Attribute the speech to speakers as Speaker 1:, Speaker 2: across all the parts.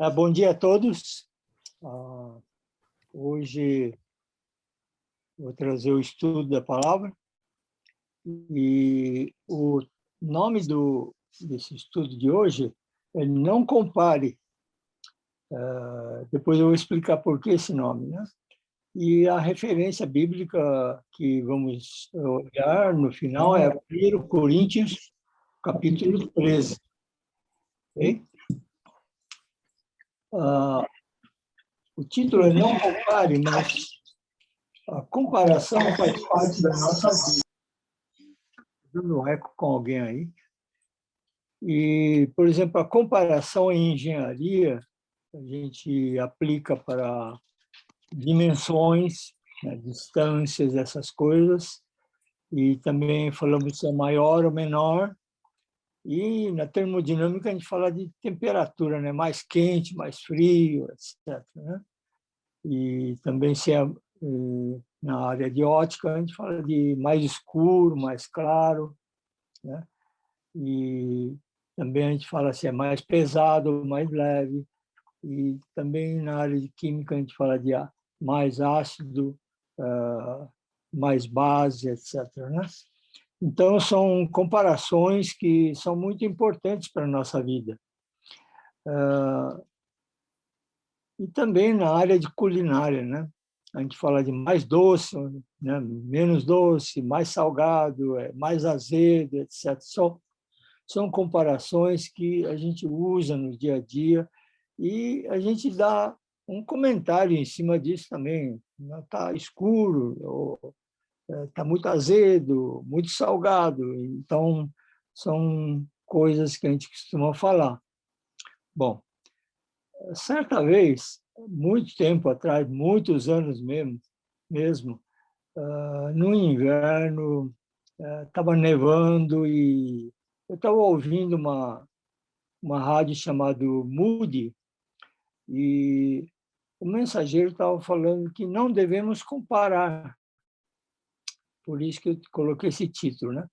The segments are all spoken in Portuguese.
Speaker 1: Bom dia a todos. Hoje vou trazer o estudo da palavra e o nome desse estudo de hoje é Não Compare. Depois eu vou explicar por que esse nome, né? E a referência bíblica que vamos olhar no final é 1 Coríntios, capítulo 13. Okay? O título é Não Compare, mas a comparação faz parte da nossa vida. Dando eco com alguém aí. E, por exemplo, a comparação em engenharia, a gente aplica para dimensões, né, distâncias, essas coisas. E também falamos se é maior ou menor. E na termodinâmica a gente fala de temperatura, né? Mais quente, mais frio, etc. Né? E também se é na área de ótica a gente fala de mais escuro, mais claro, né? E também a gente fala se é mais pesado ou mais leve. E também na área de química a gente fala de mais ácido, mais base, etc. Né? Então, são comparações que são muito importantes para a nossa vida. E também na área de culinária, né? A gente fala de mais doce, né? Menos doce, mais salgado, mais azedo, etc. São comparações que a gente usa no dia a dia e a gente dá um comentário em cima disso também. Está escuro, ou está muito azedo, muito salgado. Então, são coisas que a gente costuma falar. Bom, certa vez, muito tempo atrás, muitos anos mesmo no inverno, estava nevando e eu estava ouvindo uma rádio chamada Moody e o mensageiro estava falando que não devemos comparar. Por isso que eu coloquei esse título, né?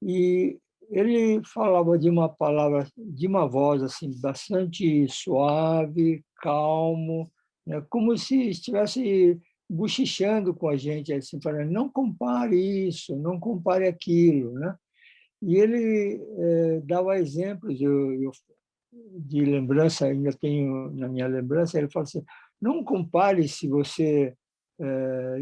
Speaker 1: E ele falava de uma palavra, de uma voz assim bastante suave, calmo, né? Como se estivesse bochichando com a gente, assim, falando, não compare isso, não compare aquilo, né? E ele dava exemplos, eu de lembrança, ainda tenho na minha lembrança, ele fala assim, não compare se você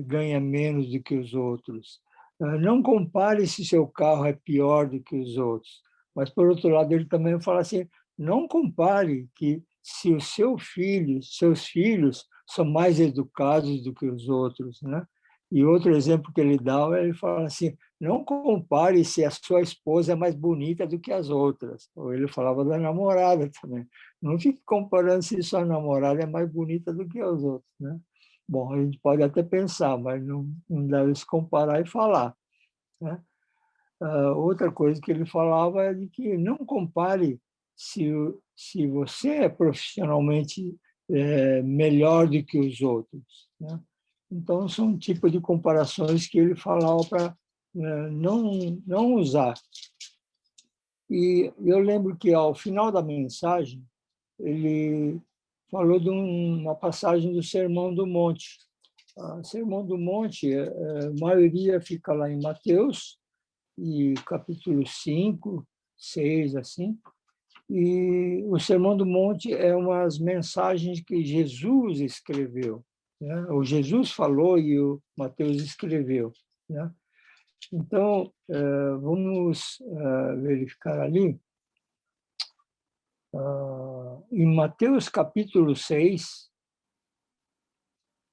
Speaker 1: ganha menos do que os outros. Não compare se seu carro é pior do que os outros. Mas, por outro lado, ele também fala assim, não compare que se o seus filhos são mais educados do que os outros, né? E outro exemplo que ele dá, ele fala assim, não compare se a sua esposa é mais bonita do que as outras. Ou ele falava da namorada também. Não fique comparando se sua namorada é mais bonita do que os outros, né? Bom, a gente pode até pensar, mas não deve se comparar e falar, né? Outra coisa que ele falava é de que não compare se você é profissionalmente melhor do que os outros, né? Então, são um tipo de comparações que ele falava para não usar. E eu lembro que, ao final da mensagem, ele falou de uma passagem do Sermão do Monte. O Sermão do Monte, a maioria fica lá em Mateus, e capítulo 5, 6, assim. E o Sermão do Monte é umas mensagens que Jesus escreveu, né? O Jesus falou e o Mateus escreveu, né? Então, vamos verificar ali. Em Mateus capítulo 6,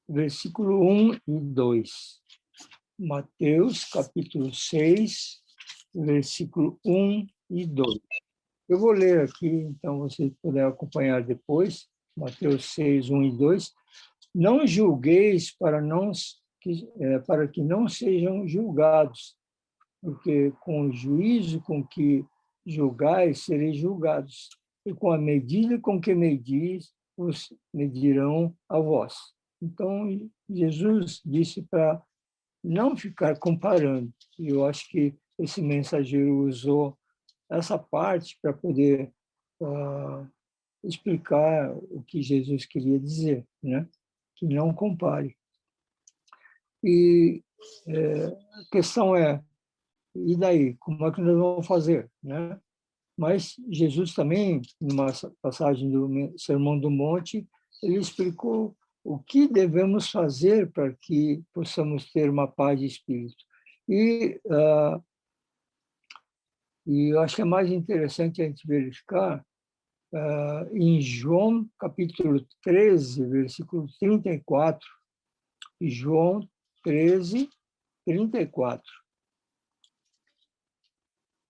Speaker 1: versículo 1 e 2. Mateus capítulo 6, versículo 1 e 2. Eu vou ler aqui, então vocês puderem acompanhar depois. Mateus 6, 1 e 2. Não julgueis para que não sejam julgados, porque com o juízo com que julgais, sereis julgados, e com a medida com que medis, os medirão a vós. Então, Jesus disse para não ficar comparando. E eu acho que esse mensageiro usou essa parte para poder explicar o que Jesus queria dizer, né? Que não compare. E a questão é, e daí? Como é que nós vamos fazer, né? Mas Jesus também, numa passagem do Sermão do Monte, ele explicou o que devemos fazer para que possamos ter uma paz de espírito. E eu acho que é mais interessante a gente verificar em João, capítulo 13, versículo 34. João 13, 34.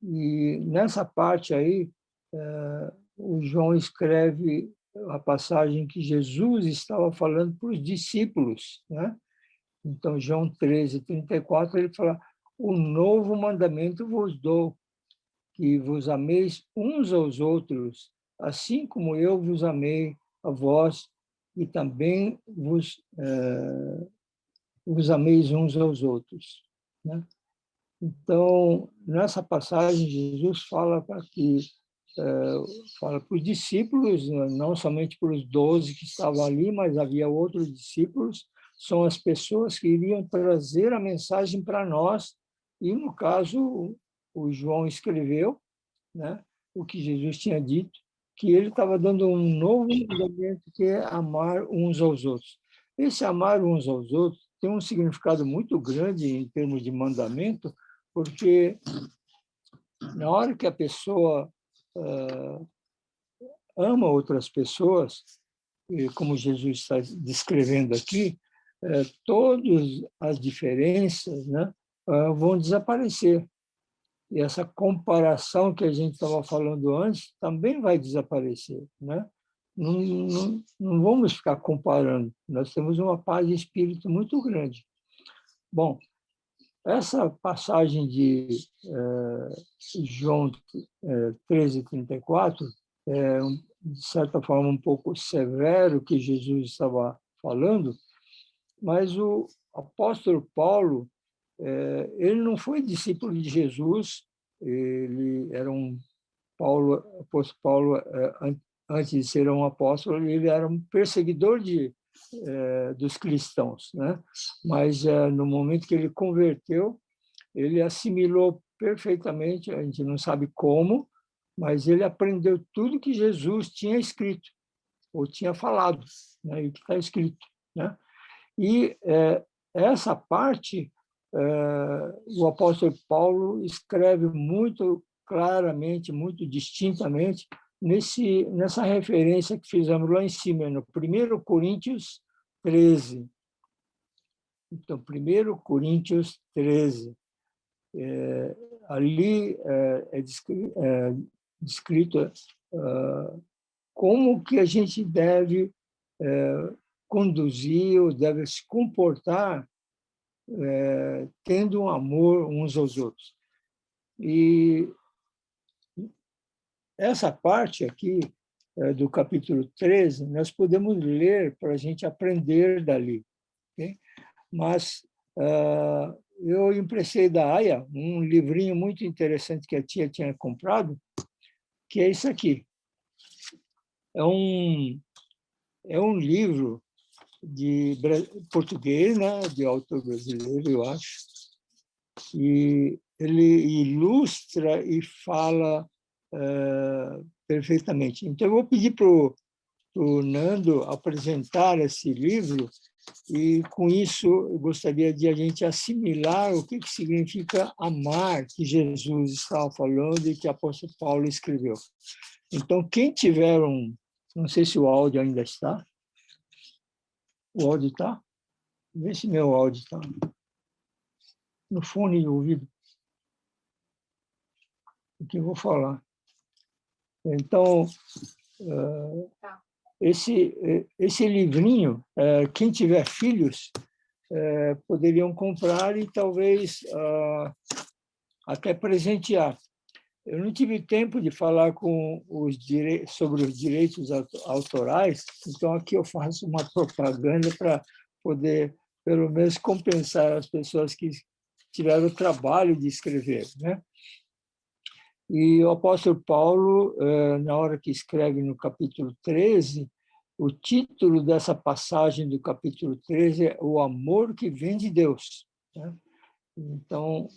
Speaker 1: E nessa parte aí, o João escreve a passagem que Jesus estava falando para os discípulos, né? Então, João 13, 34, ele fala: "O novo mandamento vos dou, que vos ameis uns aos outros, assim como eu vos amei a vós, e também vos ameis uns aos outros", né? Então, nessa passagem, Jesus fala fala para os discípulos, não somente para os 12 que estavam ali, mas havia outros discípulos, são as pessoas que iriam trazer a mensagem para nós, e, no caso, o João escreveu, né, o que Jesus tinha dito, que ele estava dando um novo mandamento, que é amar uns aos outros. Esse amar uns aos outros tem um significado muito grande em termos de mandamento, porque na hora que a pessoa ama outras pessoas, como Jesus está descrevendo aqui, todas as diferenças, né, vão desaparecer. E essa comparação que a gente estava falando antes também vai desaparecer, né? Não vamos ficar comparando. Nós temos uma paz de espírito muito grande. Bom, essa passagem de João 13, 34 é, de certa forma, um pouco severo que Jesus estava falando, mas o apóstolo Paulo, ele não foi discípulo de Jesus, ele era o apóstolo Paulo, antes de ser um apóstolo, ele era um perseguidor dos cristãos, né? Mas no momento que ele converteu, ele assimilou perfeitamente, a gente não sabe como, mas ele aprendeu tudo que Jesus tinha escrito, ou tinha falado, né? E que está escrito, né? E essa parte, o apóstolo Paulo escreve muito claramente, muito distintamente, nessa referência que fizemos lá em cima, no 1 Coríntios 13. Então, 1 Coríntios 13. Ali é descrito como que a gente deve conduzir ou deve se comportar tendo um amor uns aos outros. E essa parte aqui do capítulo 13, nós podemos ler para a gente aprender dali. Okay? Mas eu emprestei da Aya um livrinho muito interessante que a tia tinha comprado, que é isso aqui. É um livro de português, né, de autor brasileiro, eu acho, e ele ilustra e fala perfeitamente. Então, eu vou pedir para o Nando apresentar esse livro, e, com isso, eu gostaria de a gente assimilar o que significa amar, que Jesus estava falando e que o apóstolo Paulo escreveu. Então, quem tiver não sei se o áudio ainda está. O áudio está? Vê se meu áudio está. No fone de ouvido. O que eu vou falar. Então, esse livrinho, quem tiver filhos, poderiam comprar e talvez até presentear. Eu não tive tempo de falar sobre os direitos autorais, então aqui eu faço uma propaganda para poder, pelo menos, compensar as pessoas que tiveram o trabalho de escrever, né? E o apóstolo Paulo, na hora que escreve no capítulo 13, o título dessa passagem do capítulo 13 é O Amor que Vem de Deus. Então,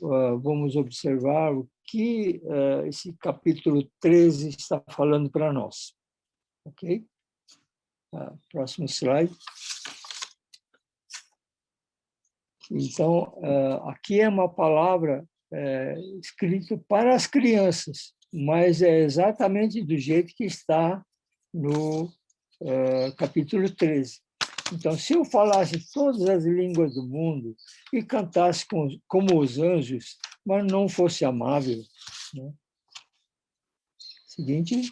Speaker 1: vamos observar o que esse capítulo 13 está falando para nós. Ok? Próximo slide. Então, aqui é uma palavra escrita para as crianças, mas é exatamente do jeito que está no capítulo 13. Então, se eu falasse todas as línguas do mundo e cantasse como os anjos, mas não fosse amável, né? Seguinte.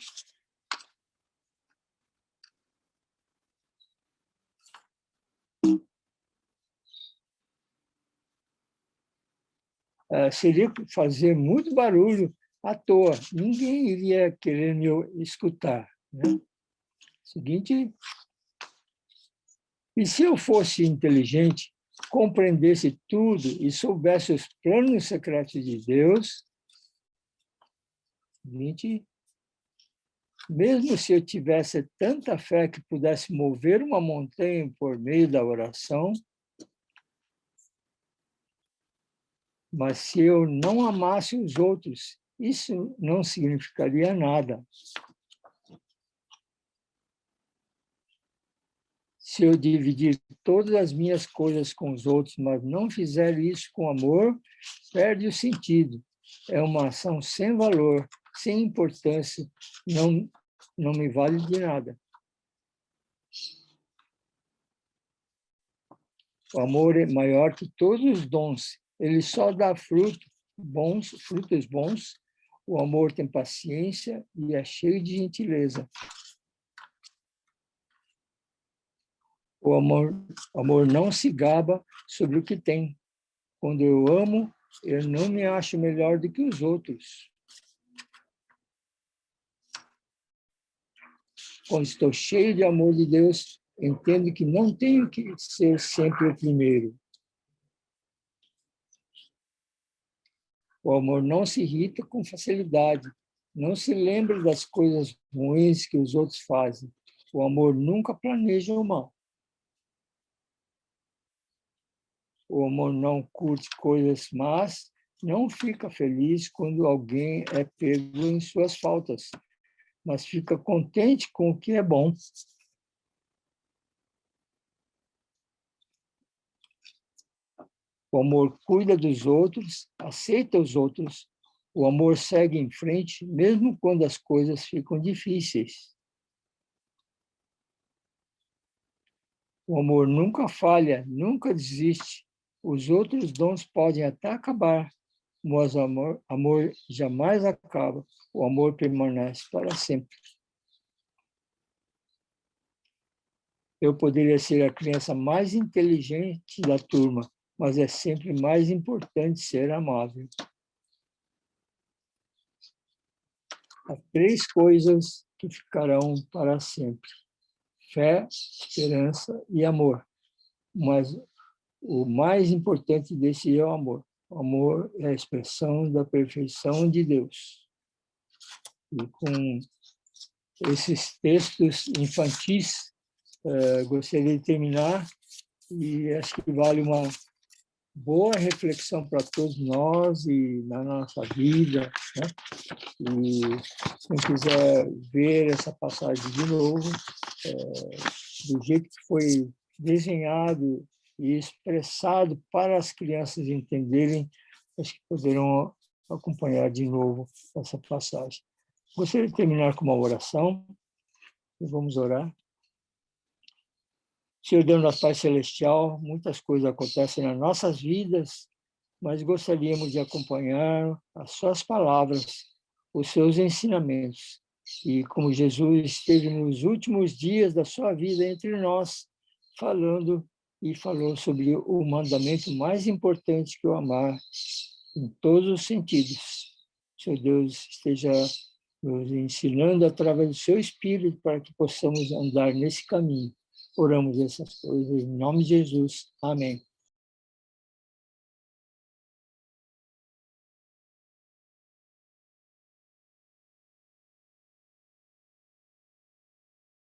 Speaker 1: Seria fazer muito barulho à toa. Ninguém iria querer me escutar, né? Seguinte. E se eu fosse inteligente, compreendesse tudo e soubesse os planos secretos de Deus, seguinte, mesmo se eu tivesse tanta fé que pudesse mover uma montanha por meio da oração, mas se eu não amasse os outros, isso não significaria nada. Se eu dividir todas as minhas coisas com os outros, mas não fizer isso com amor, perde o sentido. É uma ação sem valor, sem importância, não me vale de nada. O amor é maior que todos os dons. Ele só dá frutos bons. O amor tem paciência e é cheio de gentileza. O amor não se gaba sobre o que tem. Quando eu amo, eu não me acho melhor do que os outros. Quando estou cheio de amor de Deus, entendo que não tenho que ser sempre o primeiro. O amor não se irrita com facilidade, não se lembra das coisas ruins que os outros fazem. O amor nunca planeja o mal. O amor não curte coisas más, não fica feliz quando alguém é pego em suas faltas, mas fica contente com o que é bom. O amor cuida dos outros, aceita os outros. O amor segue em frente, mesmo quando as coisas ficam difíceis. O amor nunca falha, nunca desiste. Os outros dons podem até acabar, mas o amor jamais acaba. O amor permanece para sempre. Eu poderia ser a criança mais inteligente da turma, mas é sempre mais importante ser amável. Há 3 coisas que ficarão para sempre: fé, esperança e amor. Mas o mais importante desse é o amor. O amor é a expressão da perfeição de Deus. E com esses textos infantis, gostaria de terminar, e acho que vale uma boa reflexão para todos nós e na nossa vida, né? E se quem quiser ver essa passagem de novo, do jeito que foi desenhado e expressado para as crianças entenderem, acho que poderão acompanhar de novo essa passagem. Gostaria de terminar com uma oração, e vamos orar. Senhor Deus, nosso Pai Celestial, muitas coisas acontecem nas nossas vidas, mas gostaríamos de acompanhar as suas palavras, os seus ensinamentos. E como Jesus esteve nos últimos dias da sua vida entre nós, falou sobre o mandamento mais importante, que é o amar, em todos os sentidos. Senhor Deus, esteja nos ensinando através do seu Espírito para que possamos andar nesse caminho. Oramos essas coisas em nome de Jesus. Amém.